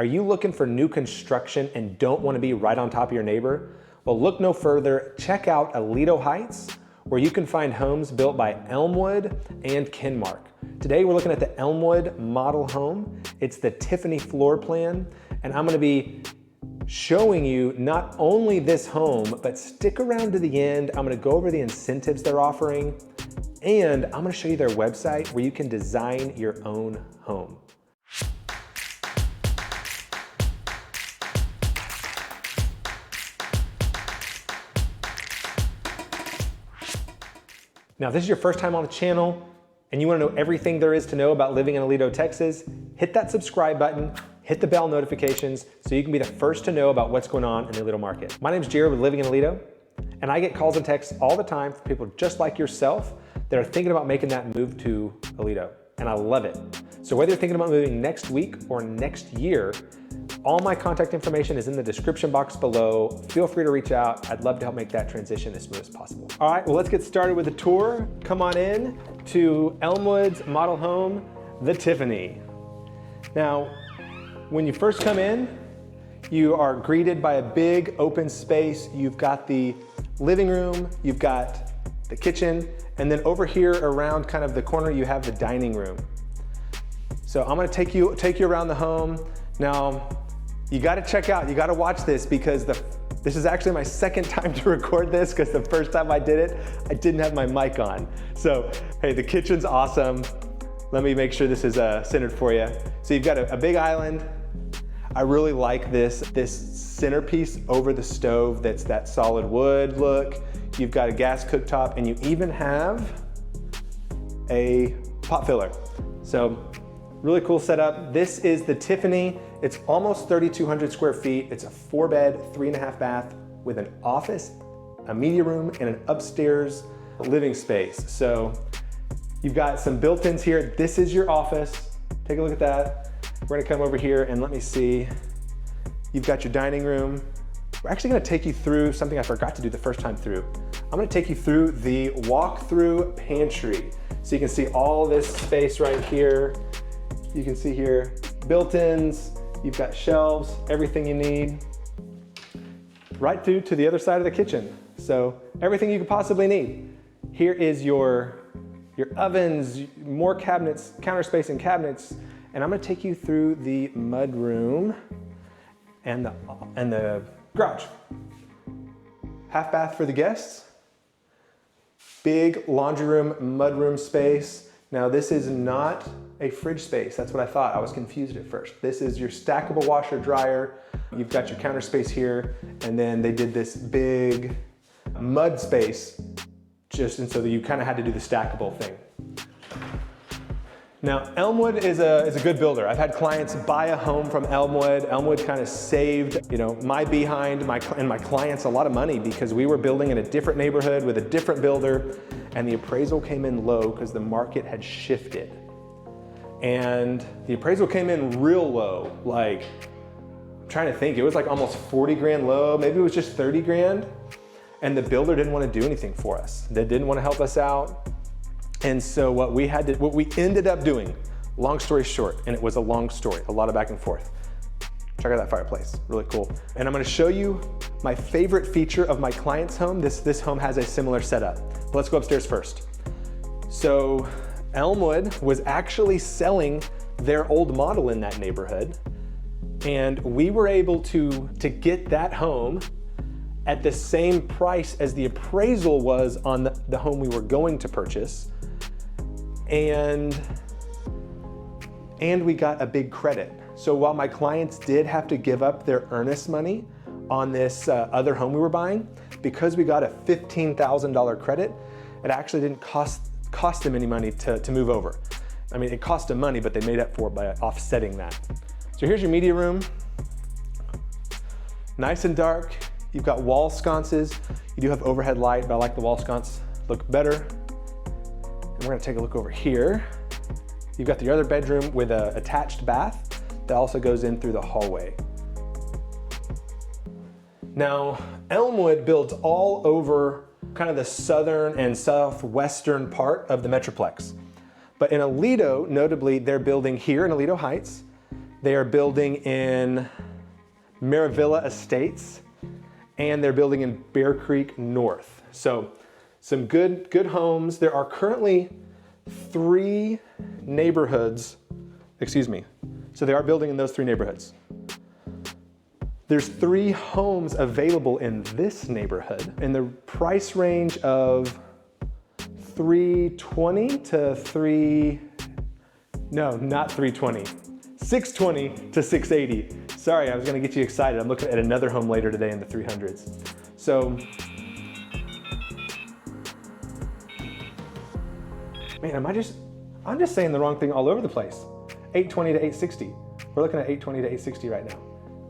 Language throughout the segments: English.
Are you looking for new construction and don't want to be right on top of your neighbor? Well, look no further. Check out Aledo Heights, where you can find homes built by Elmwood and Kenmark. Today we're looking at the Elmwood model home. It's the Tiffany floor plan, and I'm going to be showing you not only this home, but stick around to the end. I'm going to go over the incentives they're offering, and I'm going to show you their website where you can design your own home. Now, if this is your first time on the channel and you want to know everything there is to know about living in Aledo, Texas, hit that subscribe button, hit the bell notifications so you can be the first to know about what's going on in the Aledo market. My name is Jared with Living in Aledo, and I get calls and texts all the time from people just like yourself that are thinking about making that move to Aledo, and I love it. So whether you're thinking about moving next week or next year, all my contact information is in the description box below. Feel free to reach out. I'd love to help make that transition as smooth as possible. All right, well, let's get started with the tour. Come on in to Elmwood's model home, the Tiffany. Now, when you first come in, you are greeted by a big open space. You've got the living room, you've got the kitchen, and then over here around kind of the corner, you have the dining room. So I'm gonna take you around the home. Now, you gotta check out, you gotta watch this because this is actually my second time to record this because the first time I did it, I didn't have my mic on. So, hey, the kitchen's awesome. Let me make sure this is centered for you. So you've got a big island. I really like this centerpiece over the stove that's that solid wood look. You've got a gas cooktop and you even have a pot filler. So really cool setup. This is the Tiffany. It's almost 3,200 square feet. It's a 4-bed, 3.5 bath with an office, a media room, and an upstairs living space. So you've got some built-ins here. This is your office. Take a look at that. We're gonna come over here and let me see. You've got your dining room. We're actually gonna take you through something I forgot to do the first time through. I'm gonna take you through the walk-through pantry. So you can see all this space right here. You can see here, built-ins, you've got shelves, everything you need. Right through to the other side of the kitchen. So everything you could possibly need. Here is your ovens, more cabinets, counter space and cabinets, and I'm gonna take you through the mud room and the garage. Half bath for the guests. Big laundry room, mud room space. Now this is not a fridge space. That's what I thought. I was confused at first. This is your stackable washer dryer. You've got your counter space here, and then they did this big mud space and so that you kind of had to do the stackable thing. Now, Elmwood is a good builder. I've had clients buy a home from Elmwood. Elmwood kind of saved, my behind and my clients a lot of money because we were building in a different neighborhood with a different builder, and the appraisal came in low because the market had shifted. And the appraisal came in real low, like, I'm trying to think, it was like almost 40 grand low, maybe it was just 30 grand. And the builder didn't want to do anything for us. They didn't want to help us out. And so what we ended up doing, long story short, and it was a long story, a lot of back and forth. Check out that fireplace, really cool. And I'm gonna show you my favorite feature of my client's home. This home has a similar setup. But let's go upstairs first. So Elmwood was actually selling their old model in that neighborhood. And we were able to get that home at the same price as the appraisal was on the home we were going to purchase. And we got a big credit. So while my clients did have to give up their earnest money on this other home we were buying, because we got a $15,000 credit, it actually didn't cost them any money to move over. I mean, it cost them money, but they made up for it by offsetting that. So here's your media room. Nice and dark. You've got wall sconces. You do have overhead light, but I like the wall sconce look better. And we're gonna take a look over here. You've got the other bedroom with an attached bath that also goes in through the hallway. Now, Elmwood builds all over kind of the southern and southwestern part of the Metroplex. But in Aledo, notably, they're building here in Aledo Heights, They are building in Maravilla Estates, and they're building in Bear Creek North. So some good homes. There are currently 3 neighborhoods, excuse me. So they are building in those 3 neighborhoods. There's 3 homes available in this neighborhood in the price range of $320 to not $320, $620 to $680. Sorry, I was gonna get you excited. I'm looking at another home later today in the 300s. So, man, I'm just saying the wrong thing all over the place. 820 to 860. We're looking at 820 to 860 right now.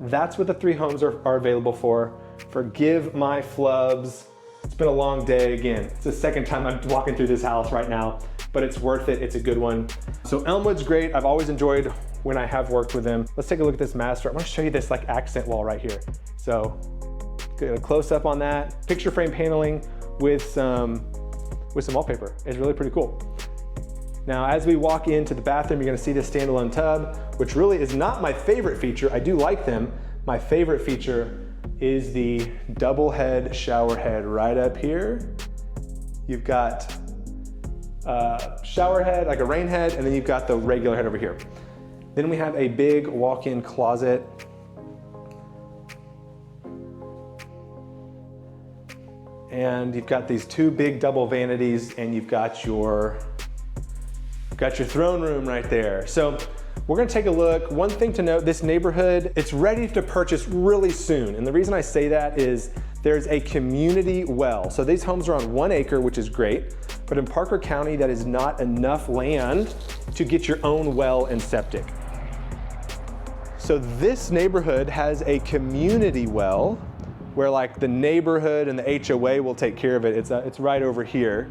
That's what the 3 homes are available for. Forgive my flubs. It's been a long day again. It's the second time I'm walking through this house right now, but it's worth it. It's a good one. So Elmwood's great. I've always enjoyed when I have worked with them. Let's take a look at this master. I'm gonna show you this like accent wall right here. So get a close up on that. Picture frame paneling with some wallpaper. It's really pretty cool. Now, as we walk into the bathroom, you're gonna see this standalone tub, which really is not my favorite feature. I do like them. My favorite feature is the double head shower head right up here. You've got a shower head, like a rain head, and then you've got the regular head over here. Then we have a big walk-in closet. And you've got these 2 big double vanities, and you've got your throne room right there. So we're gonna take a look. One thing to note, this neighborhood, it's ready to purchase really soon. And the reason I say that is there's a community well. So these homes are on 1 acre, which is great. But in Parker County, that is not enough land to get your own well and septic. So this neighborhood has a community well where like the neighborhood and the HOA will take care of it. It's right over here.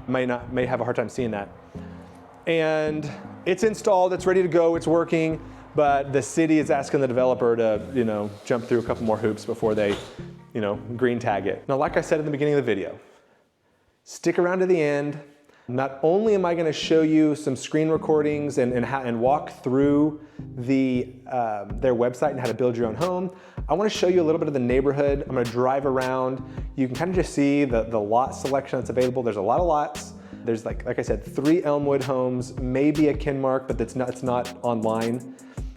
May have a hard time seeing that. And it's installed, it's ready to go, it's working, but the city is asking the developer to, jump through a couple more hoops before they, green tag it. Now, like I said in the beginning of the video, stick around to the end. Not only am I gonna show you some screen recordings and walk through their website and how to build your own home, I wanna show you a little bit of the neighborhood. I'm gonna drive around. You can kind of just see the lot selection that's available. There's a lot of lots. There's like I said, 3 Elmwood homes, maybe a Kenmark, but it's not online.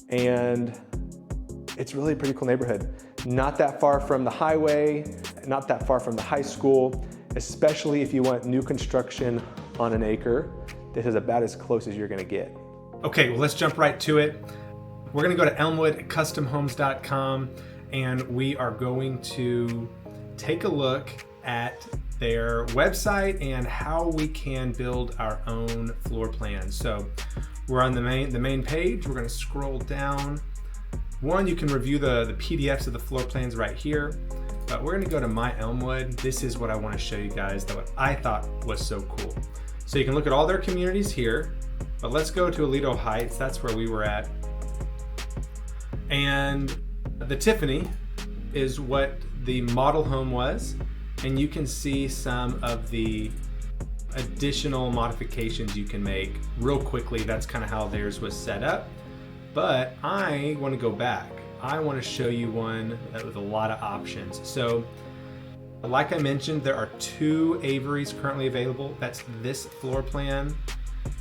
And it's really a pretty cool neighborhood. Not that far from the highway, not that far from the high school, especially if you want new construction on 1 acre. This is about as close as you're gonna get. Okay, well, let's jump right to it. We're gonna go to elmwoodcustomhomes.com, and we are going to take a look at their website and how we can build our own floor plans. So we're on the main page. We're going to scroll down. One, you can review the PDFs of the floor plans right here, but we're going to go to My Elmwood. This is what I want to show you guys, that what I thought was so cool. So you can look at all their communities here, but let's go to Aledo Heights. That's where we were at. And the Tiffany is what the model home was. And you can see some of the additional modifications you can make real quickly. That's kind of how theirs was set up. But I want to go back. I want to show you one with a lot of options. So like I mentioned, there are 2 Averys currently available. That's this floor plan.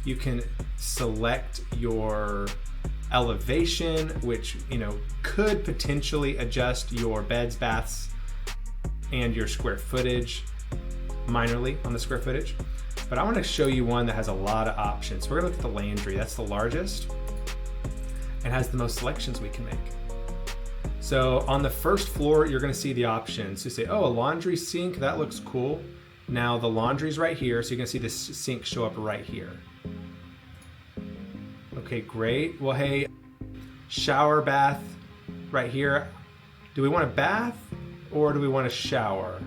You can select your elevation, which could potentially adjust your beds, baths, and your square footage minorly on the square footage. But I want to show you one that has a lot of options. We're gonna look at the landry. That's the largest and has the most selections we can make. So on the first floor, you're gonna see the options. You say, oh, a laundry sink, that looks cool. Now the laundry's right here, so you're gonna see this sink show up right here. Okay, great. Well, hey, shower, bath right here. Do we want a bath or do we want a shower?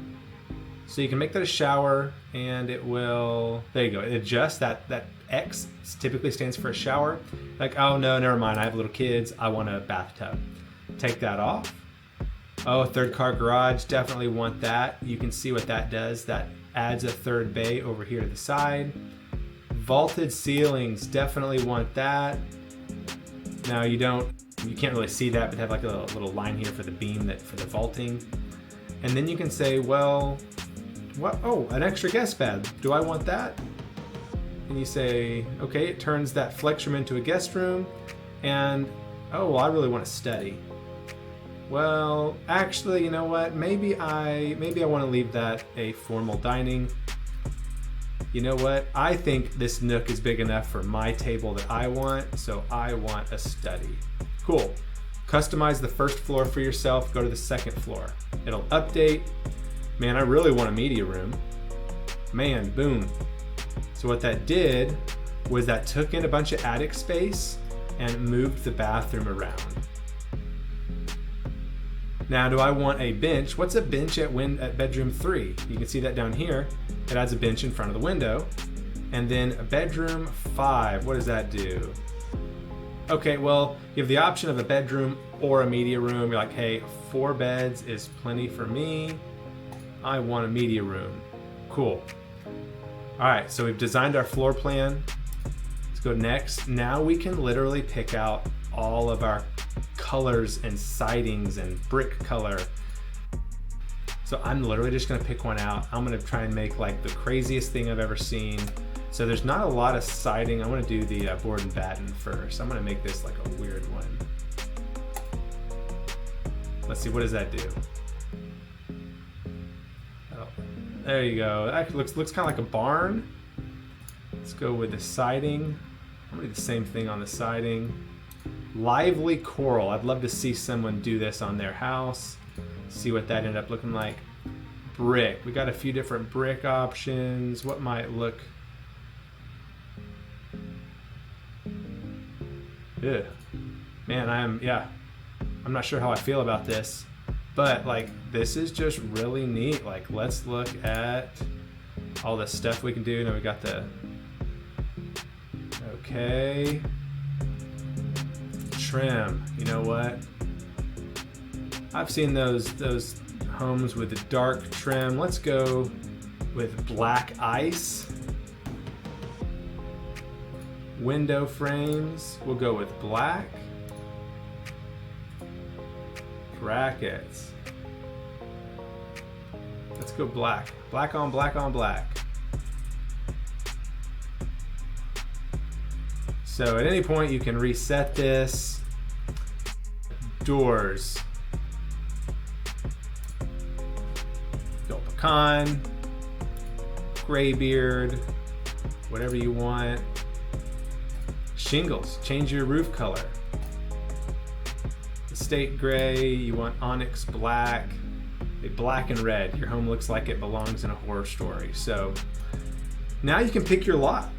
So you can make that a shower and it will, there you go, it adjusts. That X typically stands for a shower. Like, oh no, never mind, I have little kids, I want a bathtub. Take that off. Oh, 3rd car garage, definitely want that. You can see what that does. That adds a 3rd bay over here to the side. Vaulted ceilings, definitely want that. Now you don't You can't really see that, but they have like a little line here for the beam, for the vaulting. And then you can say, well, what? Oh, an extra guest bed. Do I want that? And you say, okay, it turns that flex room into a guest room. And, oh, well, I really want to study. Well, actually, you know what? Maybe I want to leave that a formal dining. You know what? I think this nook is big enough for my table that I want, so I want a study. Cool. Customize the first floor for yourself, go to the second floor. It'll update. Man, I really want a media room. Man, boom. So what that did was that took in a bunch of attic space and moved the bathroom around. Now, do I want a bench? What's a bench at bedroom 3? You can see that down here. It adds a bench in front of the window. And then bedroom 5, what does that do? Okay, well, you have the option of a bedroom or a media room. You're like, hey, 4 beds is plenty for me. I want a media room. Cool. All right, so we've designed our floor plan. Let's go next. Now we can literally pick out all of our colors and sidings and brick color. So I'm literally just gonna pick one out. I'm gonna try and make like the craziest thing I've ever seen. So there's not a lot of siding. I'm gonna do the board and batten first. I'm gonna make this like a weird one. Let's see, what does that do? Oh, there you go. That looks kind of like a barn. Let's go with the siding. I'm gonna do the same thing on the siding. Lively coral. I'd love to see someone do this on their house. See what that ended up looking like. Brick. We got a few different brick options. What might look... Ugh. Man, I'm not sure how I feel about this, but like this is just really neat. Like, let's look at all the stuff we can do. Now we got the... Okay. Trim. You know what? I've seen those homes with the dark trim. Let's go with black ice. Window frames, we'll go with black. Brackets. Let's go black. Black on black on black. So at any point you can reset this. Doors. Go pecan, graybeard, whatever you want. Shingles, change your roof color. Estate gray, you want onyx black. Black and red, your home looks like it belongs in a horror story. So now you can pick your lot.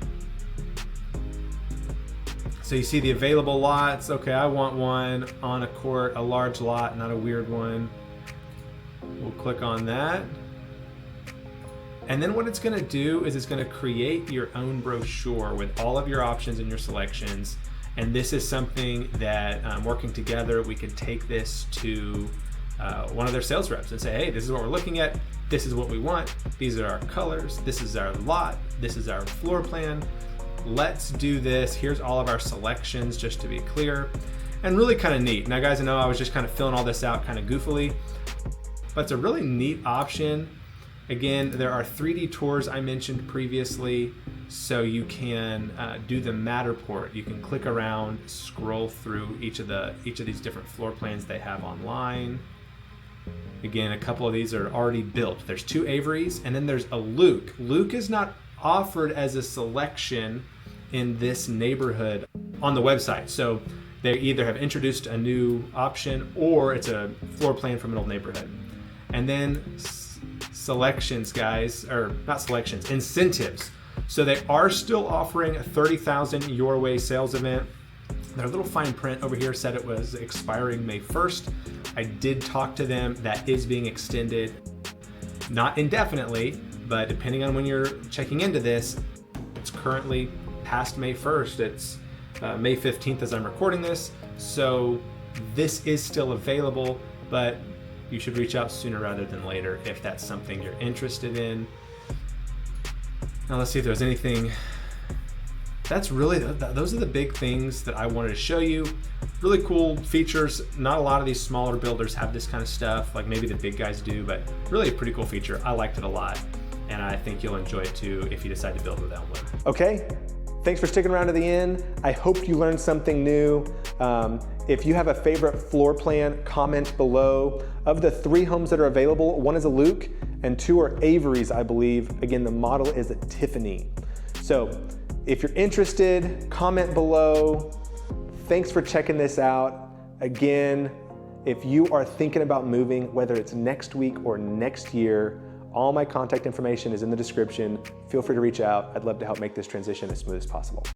So you see the available lots. Okay, I want one on a court, a large lot, not a weird one. We'll click on that. And then what it's gonna do is it's gonna create your own brochure with all of your options and your selections. And this is something that working together, we could take this to one of their sales reps and say, hey, this is what we're looking at. This is what we want. These are our colors. This is our lot. This is our floor plan. Let's do this. Here's all of our selections, just to be clear. And really kind of neat. Now guys, I know I was just kind of filling all this out kind of goofily, but it's a really neat option. Again, there are 3D tours I mentioned previously, so you can do the Matterport. You can click around, scroll through each of these different floor plans they have online. Again, a couple of these are already built. There's 2 Averys, and then there's a Luke. Luke is not offered as a selection in this neighborhood on the website. So they either have introduced a new option or it's a floor plan from an old neighborhood. And then selections, guys, or not selections, incentives. So they are still offering a 30,000 your way sales event. Their little fine print over here said it was expiring May 1st. I did talk to them. That is being extended, not indefinitely, but depending on when you're checking into this, it's currently past May 1st. It's May 15th as I'm recording this. So this is still available, but you should reach out sooner rather than later if that's something you're interested in. Now let's see if there's anything that's really, those are the big things that I wanted to show you. Really cool features. Not a lot of these smaller builders have this kind of stuff, like maybe the big guys do, but really a pretty cool feature. I liked it a lot, and I think you'll enjoy it too if you decide to build with Elmwood. Okay, thanks for sticking around to the end. I hope you learned something new. If you have a favorite floor plan, comment below. Of the 3 homes that are available, 1 is a Luke and 2 are Avery's, I believe. Again, the model is a Tiffany. So if you're interested, comment below. Thanks for checking this out. Again, if you are thinking about moving, whether it's next week or next year, all my contact information is in the description. Feel free to reach out. I'd love to help make this transition as smooth as possible.